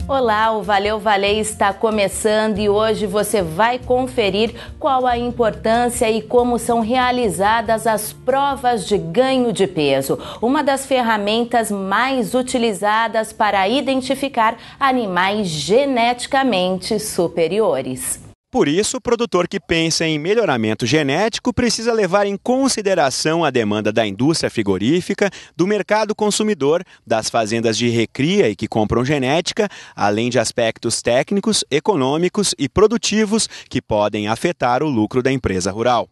Olá, o Valeu Valer está começando e hoje você vai conferir qual a importância e como são realizadas as provas de ganho de peso, uma das ferramentas mais utilizadas para identificar animais geneticamente superiores. Por isso, o produtor que pensa em melhoramento genético precisa levar em consideração a demanda da indústria frigorífica, do mercado consumidor, das fazendas de recria e que compram genética, além de aspectos técnicos, econômicos e produtivos que podem afetar o lucro da empresa rural.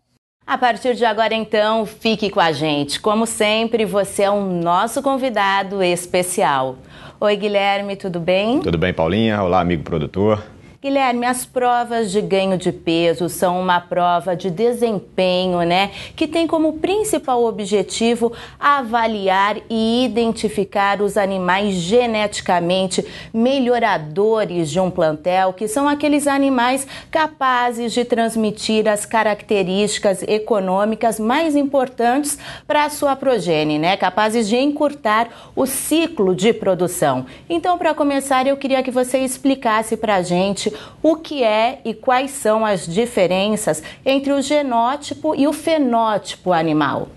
A partir de agora, então, fique com a gente. Como sempre, você é o nosso convidado especial. Oi, Guilherme, tudo bem? Tudo bem, Paulinha? Olá, amigo produtor. Guilherme, as provas de ganho de peso são uma prova de desempenho, né? Que tem como principal objetivo avaliar e identificar os animais geneticamente melhoradores de um plantel, que são aqueles animais capazes de transmitir as características econômicas mais importantes para a sua progênie, né? Capazes de encurtar o ciclo de produção. Então, para começar, eu queria que você explicasse para a gente o que é e quais são as diferenças entre o genótipo e o fenótipo animal.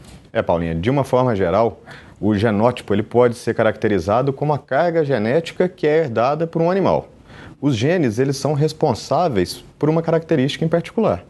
Paulinha, de uma forma geral, o genótipo ele pode ser caracterizado como a carga genética que é herdada por um animal. Os genes eles são responsáveis por uma característica em particular.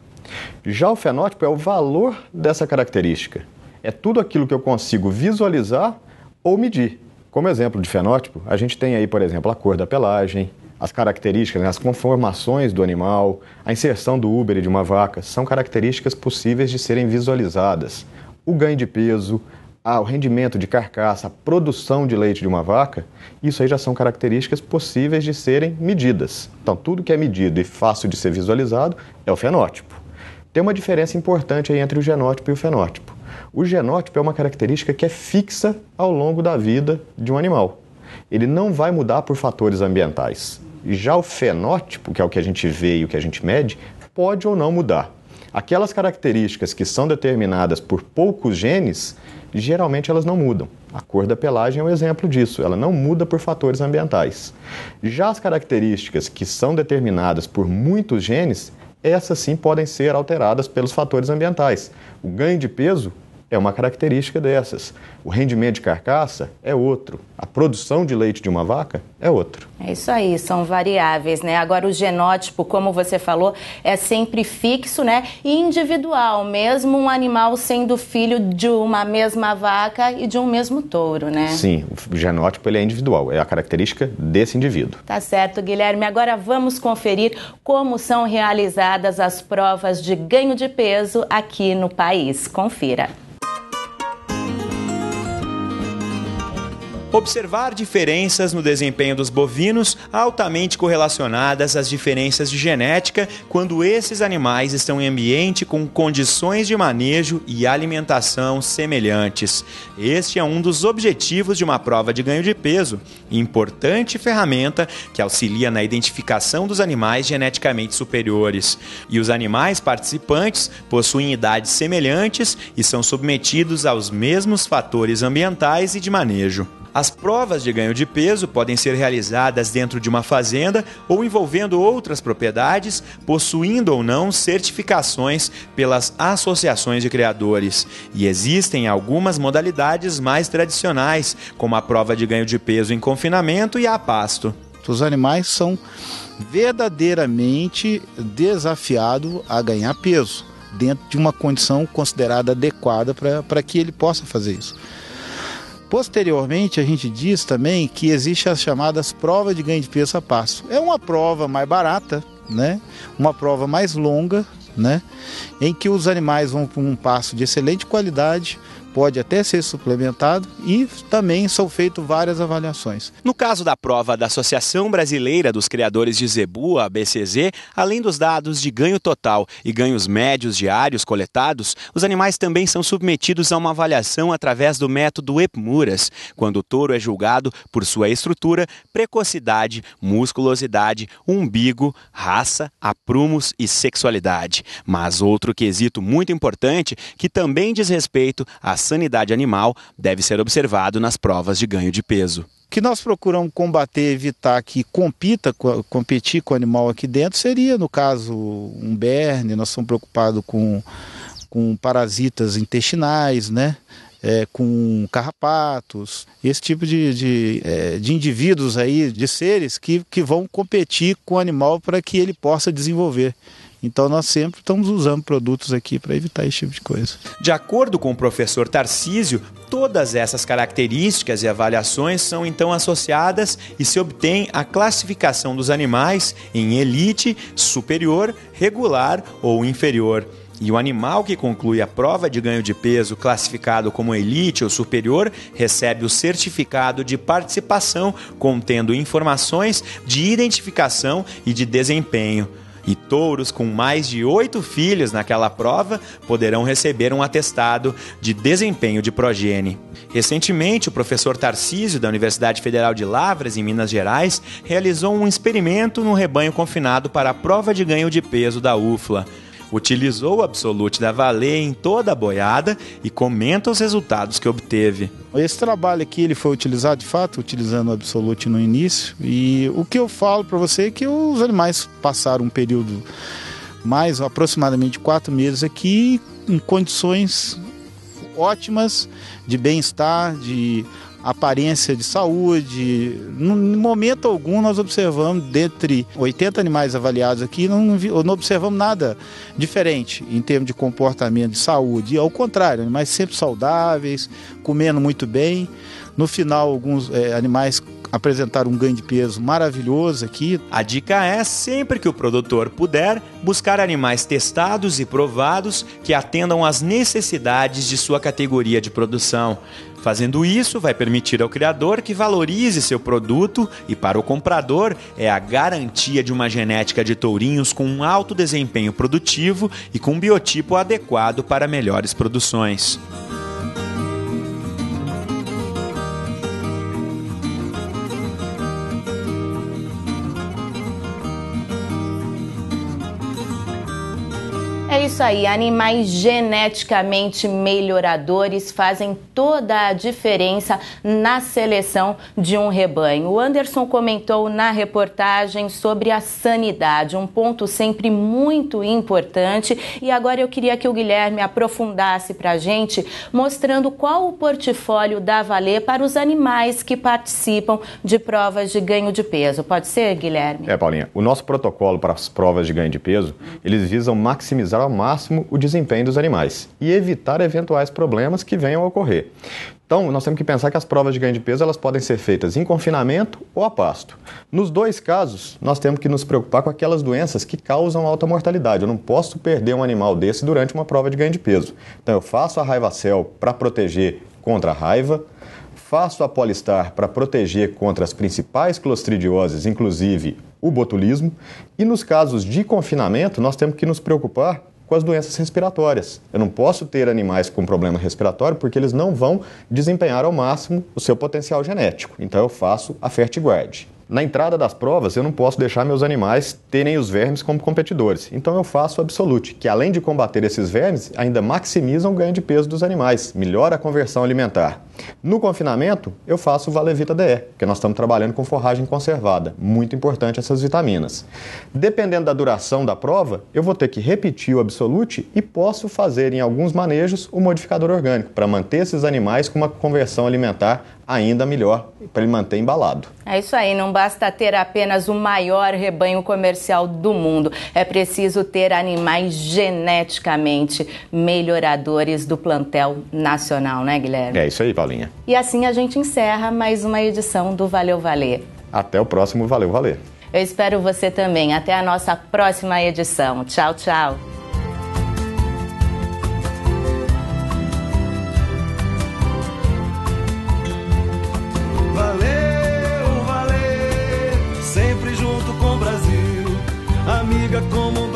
Já o fenótipo é o valor dessa característica. É tudo aquilo que eu consigo visualizar ou medir. Como exemplo de fenótipo, a gente tem aí, por exemplo, a cor da pelagem, as características, as conformações do animal, a inserção do úbere de uma vaca, são características possíveis de serem visualizadas. O ganho de peso, o rendimento de carcaça, a produção de leite de uma vaca, isso aí já são características possíveis de serem medidas. Então, tudo que é medido e fácil de ser visualizado é o fenótipo. Tem uma diferença importante aí entre o genótipo e o fenótipo. O genótipo é uma característica que é fixa ao longo da vida de um animal. Ele não vai mudar por fatores ambientais. Já o fenótipo, que é o que a gente vê e o que a gente mede, pode ou não mudar. Aquelas características que são determinadas por poucos genes, geralmente elas não mudam. A cor da pelagem é um exemplo disso, ela não muda por fatores ambientais. Já as características que são determinadas por muitos genes, essas sim podem ser alteradas pelos fatores ambientais. O ganho de peso é uma característica dessas. O rendimento de carcaça é outro. A produção de leite de uma vaca é outro. É isso aí, são variáveis, né? Agora o genótipo, como você falou, é sempre fixo, né? E individual, mesmo um animal sendo filho de uma mesma vaca e de um mesmo touro, né? Sim, o genótipo ele é individual, é a característica desse indivíduo. Tá certo, Guilherme. Agora vamos conferir como são realizadas as provas de ganho de peso aqui no país. Confira. Observar diferenças no desempenho dos bovinos altamente correlacionadas às diferenças de genética quando esses animais estão em ambiente com condições de manejo e alimentação semelhantes. Este é um dos objetivos de uma prova de ganho de peso, importante ferramenta que auxilia na identificação dos animais geneticamente superiores. E os animais participantes possuem idades semelhantes e são submetidos aos mesmos fatores ambientais e de manejo. As provas de ganho de peso podem ser realizadas dentro de uma fazenda ou envolvendo outras propriedades, possuindo ou não certificações pelas associações de criadores. E existem algumas modalidades mais tradicionais, como a prova de ganho de peso em confinamento e a pasto. Os animais são verdadeiramente desafiados a ganhar peso, dentro de uma condição considerada adequada para que ele possa fazer isso. Posteriormente, a gente diz também que existe as chamadas provas de ganho de peso a pasto. É uma prova mais barata, né? Uma prova mais longa, né? Em que os animais vão para um pasto de excelente qualidade, pode até ser suplementado e também são feitas várias avaliações. No caso da prova da Associação Brasileira dos Criadores de Zebu, a ABCZ, além dos dados de ganho total e ganhos médios diários coletados, os animais também são submetidos a uma avaliação através do método Epmuras, quando o touro é julgado por sua estrutura, precocidade, musculosidade, umbigo, raça, aprumos e sexualidade. Mas outro quesito muito importante que também diz respeito à sanidade animal deve ser observado nas provas de ganho de peso. O que nós procuramos combater, evitar que competir com o animal aqui dentro seria, no caso, um berne. Nós estamos preocupados com parasitas intestinais, né? Com carrapatos, esse tipo de indivíduos aí, de seres que vão competir com o animal para que ele possa desenvolver. Então nós sempre estamos usando produtos aqui para evitar esse tipo de coisa. De acordo com o professor Tarcísio, todas essas características e avaliações são então associadas e se obtém a classificação dos animais em elite, superior, regular ou inferior. E o animal que conclui a prova de ganho de peso classificado como elite ou superior recebe o certificado de participação contendo informações de identificação e de desempenho. E touros com mais de 8 filhos naquela prova poderão receber um atestado de desempenho de progenie. Recentemente, o professor Tarcísio, da Universidade Federal de Lavras, em Minas Gerais, realizou um experimento no rebanho confinado para a prova de ganho de peso da UFLA. Utilizou o Absolute da Valer em toda a boiada e comenta os resultados que obteve. Esse trabalho aqui ele foi utilizado de fato, utilizando o Absolute no início, e o que eu falo para você é que os animais passaram um período mais aproximadamente 4 meses aqui em condições ótimas de bem-estar, de aparência de saúde. Em momento algum nós observamos, dentre 80 animais avaliados aqui, não observamos nada diferente em termos de comportamento de saúde. Ao contrário, animais sempre saudáveis, comendo muito bem. No final, alguns animais apresentaram um ganho de peso maravilhoso aqui. A dica é, sempre que o produtor puder, buscar animais testados e provados que atendam às necessidades de sua categoria de produção. Fazendo isso, vai permitir ao criador que valorize seu produto e, para o comprador, é a garantia de uma genética de tourinhos com um alto desempenho produtivo e com um biotipo adequado para melhores produções. É isso aí, animais geneticamente melhoradores fazem toda a diferença na seleção de um rebanho. O Anderson comentou na reportagem sobre a sanidade, um ponto sempre muito importante. E agora eu queria que o Guilherme aprofundasse para a gente, mostrando qual o portfólio da Valer para os animais que participam de provas de ganho de peso. Pode ser, Guilherme? Paulinha, o nosso protocolo para as provas de ganho de peso, eles visam maximizar ao máximo o desempenho dos animais e evitar eventuais problemas que venham a ocorrer. Então, nós temos que pensar que as provas de ganho de peso elas podem ser feitas em confinamento ou a pasto. Nos dois casos, nós temos que nos preocupar com aquelas doenças que causam alta mortalidade. Eu não posso perder um animal desse durante uma prova de ganho de peso. Então, eu faço a Raivacel para proteger contra a raiva, faço a Polistar para proteger contra as principais clostridioses, inclusive o botulismo, e nos casos de confinamento, nós temos que nos preocupar com as doenças respiratórias. Eu não posso ter animais com problema respiratório porque eles não vão desempenhar ao máximo o seu potencial genético. Então eu faço a FertiGuard. Na entrada das provas, eu não posso deixar meus animais terem os vermes como competidores. Então eu faço o Absolute, que além de combater esses vermes, ainda maximizam o ganho de peso dos animais, melhora a conversão alimentar. No confinamento, eu faço o Valevita DE, porque nós estamos trabalhando com forragem conservada. Muito importante essas vitaminas. Dependendo da duração da prova, eu vou ter que repetir o Absolute e posso fazer em alguns manejos o modificador orgânico, para manter esses animais com uma conversão alimentar ainda melhor, para ele manter embalado. É isso aí, não basta ter apenas o maior rebanho comercial do mundo. É preciso ter animais geneticamente melhoradores do plantel nacional, né, Guilherme? É isso aí, Paulinha. E assim a gente encerra mais uma edição do Valeu Valer. Até o próximo Valeu Valer. Eu espero você também. Até a nossa próxima edição. Tchau, tchau. Valeu, Valer, sempre junto com o Brasil, amiga como